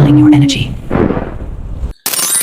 channeling your energy.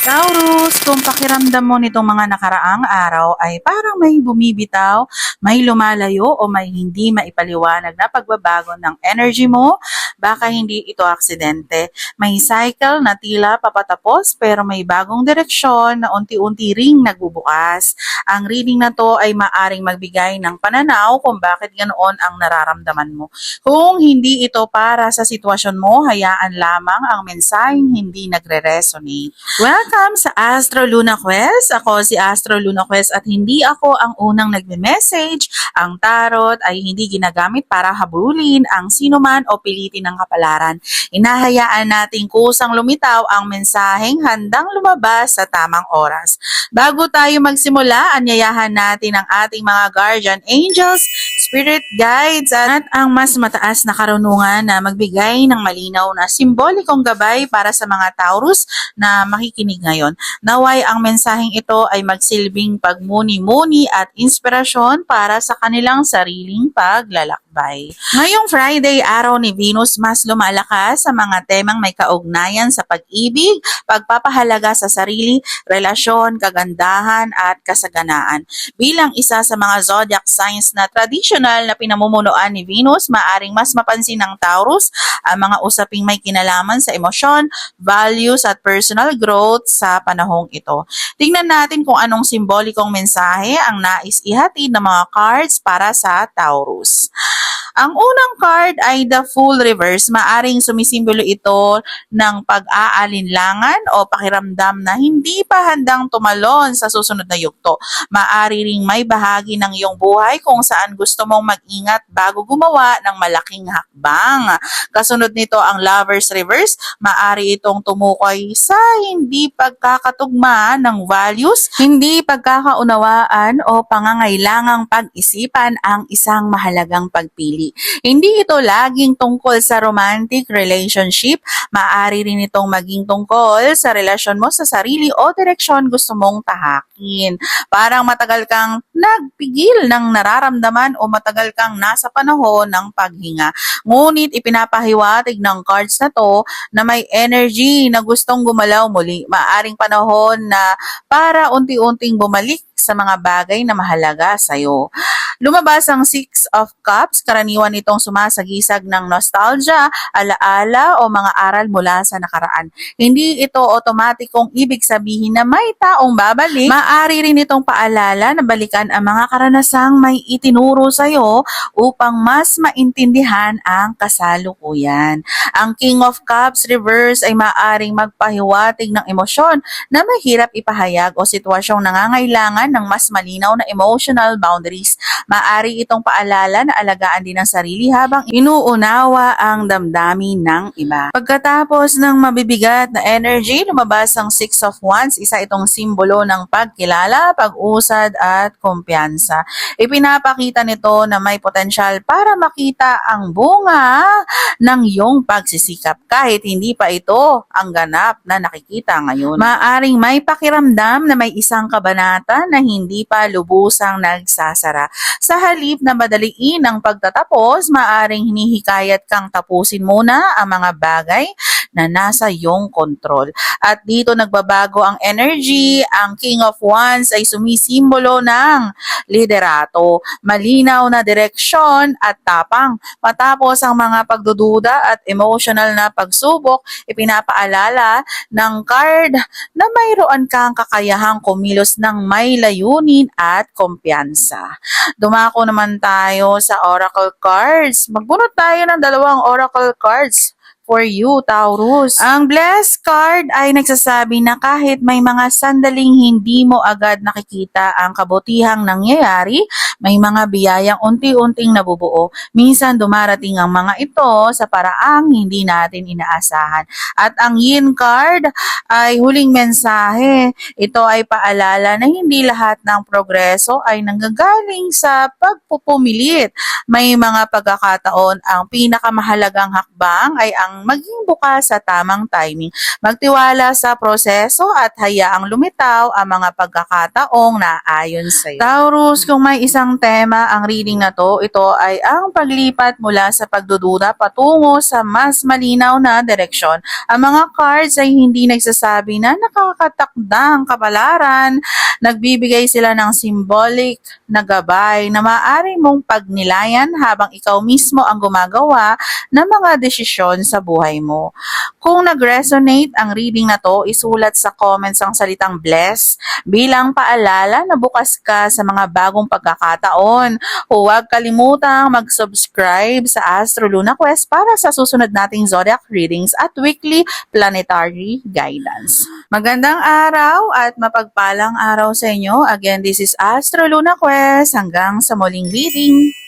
Taurus, kung pakiramdam mo nitong mga nakaraang araw ay parang may bumibitaw, may lumalayo o may hindi maipaliwanag na pagbabago ng energy mo, baka hindi ito aksidente. May cycle na tila papatapos pero may bagong direksyon na unti-unti ring nagbubukas. Ang reading na to ay maaring magbigay ng pananaw kung bakit ganoon ang nararamdaman mo. Kung hindi ito para sa sitwasyon mo, hayaan lamang ang mensaheng hindi nagre-resonate. Welcome sa Astro Luna Quest. Ako si Astro Luna Quest at hindi ako ang unang nagme-message. Ang tarot ay hindi ginagamit para habulin ang sinuman o pilitin ng kapalaran. Inahayaan nating kusang lumitaw ang mensaheng handang lumabas sa tamang oras. Bago tayo magsimula, anyayahan natin ang ating mga guardian angels, spirit guides at ang mas mataas na karunungan na magbigay ng malinaw na simbolikong gabay para sa mga Taurus na makikinig ngayon. Naway ang mensaheng ito ay magsilbing pagmuni-muni at inspirasyon para sa kanilang sariling paglalakbay. Ngayong Friday, araw ni Venus, mas lumalakas sa mga temang may kaugnayan sa pag-ibig, pagpapahalaga sa sarili, relasyon, kagandahan at kasaganaan. Bilang isa sa mga zodiac signs na traditional na pinamumunuan ni Venus, maaring mas mapansin ng Taurus ang mga usaping may kinalaman sa emosyon, values at personal growth sa panahong ito. Tingnan natin kung anong simbolikong mensahe ang nais ihatid ng mga cards para sa Taurus. Ang unang card ay the Fool Reverse. Maaring sumisimbolo ito ng pag-aalinlangan o pakiramdam na hindi pa handang tumalon sa susunod na yugto. Maari ring may bahagi ng iyong buhay kung saan gusto mong mag-ingat bago gumawa ng malaking hakbang. Kasunod nito ang Lovers Reverse. Maari itong tumukoy sa hindi pagkakatugma ng values, hindi pagkakaunawaan o pangangailangang pag-isipan ang isang mahalagang pagpili. Hindi ito laging tungkol sa romantic relationship, maaari rin itong maging tungkol sa relasyon mo sa sarili o direksyon gusto mong tahakin. Parang matagal kang nagpigil ng nararamdaman o matagal kang nasa panahon ng paghinga. Ngunit ipinapahiwatig ng cards na to na may energy na gustong gumalaw muli. Maaring panahon na para unti-unting bumalik sa mga bagay na mahalaga sa'yo. Lumabas ang Six of Cups, karaniwan itong sumasagisag ng nostalgia, alaala o mga aral mula sa nakaraan. Hindi ito otomatikong ibig sabihin na may taong babalik. Maaari rin itong paalala na balikan ang mga karanasang may itinuro sa'yo upang mas maintindihan ang kasalukuyan. Ang King of Cups reverse ay maaaring magpahiwatig ng emosyon na mahirap ipahayag o sitwasyong nangangailangan ng mas malinaw na emotional boundaries. Maaari itong paalala na alagaan din ang sarili habang inuunawa ang damdamin ng iba. Pagkatapos ng mabibigat na energy, lumabas ang Six of Wands. Isa itong simbolo ng pagkilala, pag-usad at kumpiyansa. Ipinapakita nito na may potensyal para makita ang bunga ng iyong pagsisikap kahit hindi pa ito ang ganap na nakikita ngayon. Maaring may pakiramdam na may isang kabanata na hindi pa lubusang nagsasara. Sa halip na madaliin ang pagtatapos, maaring hinihikayat kang tapusin muna ang mga bagay na nasa iyong kontrol. At dito nagbabago ang energy. Ang King of Wands ay sumisimbolo ng liderato, malinaw na direksyon at tapang. Matapos ang mga pagdududa at emotional na pagsubok, ipinapaalala ng card na mayroon kang kakayahang kumilos ng may layunin at kumpiyansa. Dumako naman tayo sa Oracle cards. Magbunot tayo ng dalawang Oracle cards for you, Taurus. Ang Blessed card ay nagsasabi na kahit may mga sandaling hindi mo agad nakikita ang kabutihang nangyayari, may mga biyayang unti-unting nabubuo. Minsan dumarating ang mga ito sa paraang hindi natin inaasahan. At ang Yin card ay huling mensahe. Ito ay paalala na hindi lahat ng progreso ay nanggagaling sa pagpupumilit. May mga pagkakataon ang pinakamahalagang hakbang ay ang maging bukas sa tamang timing. Magtiwala sa proseso at hayaang lumitaw ang mga pagkakataong naayon sa iyo. Taurus, kung may isang kanyang tema ang reading na to, ito ay ang paglipat mula sa pagdududa patungo sa mas malinaw na direksyon. Ang mga cards ay hindi nagsasabi na nakakatakdang kapalaran, nagbibigay sila ng symbolic na gabay na maaari mong pagnilayan habang ikaw mismo ang gumagawa ng mga desisyon sa buhay mo. Kung nag-resonate ang reading na to, isulat sa comments ang salitang bless bilang paalala na bukas ka sa mga bagong pagkakataon. Huwag kalimutang mag-subscribe sa Astro Luna Quest para sa susunod nating zodiac readings at weekly planetary guidance. Magandang araw at mapagpalang araw sa inyo. Again, this is Astro Luna Quest. Hanggang sa muling reading.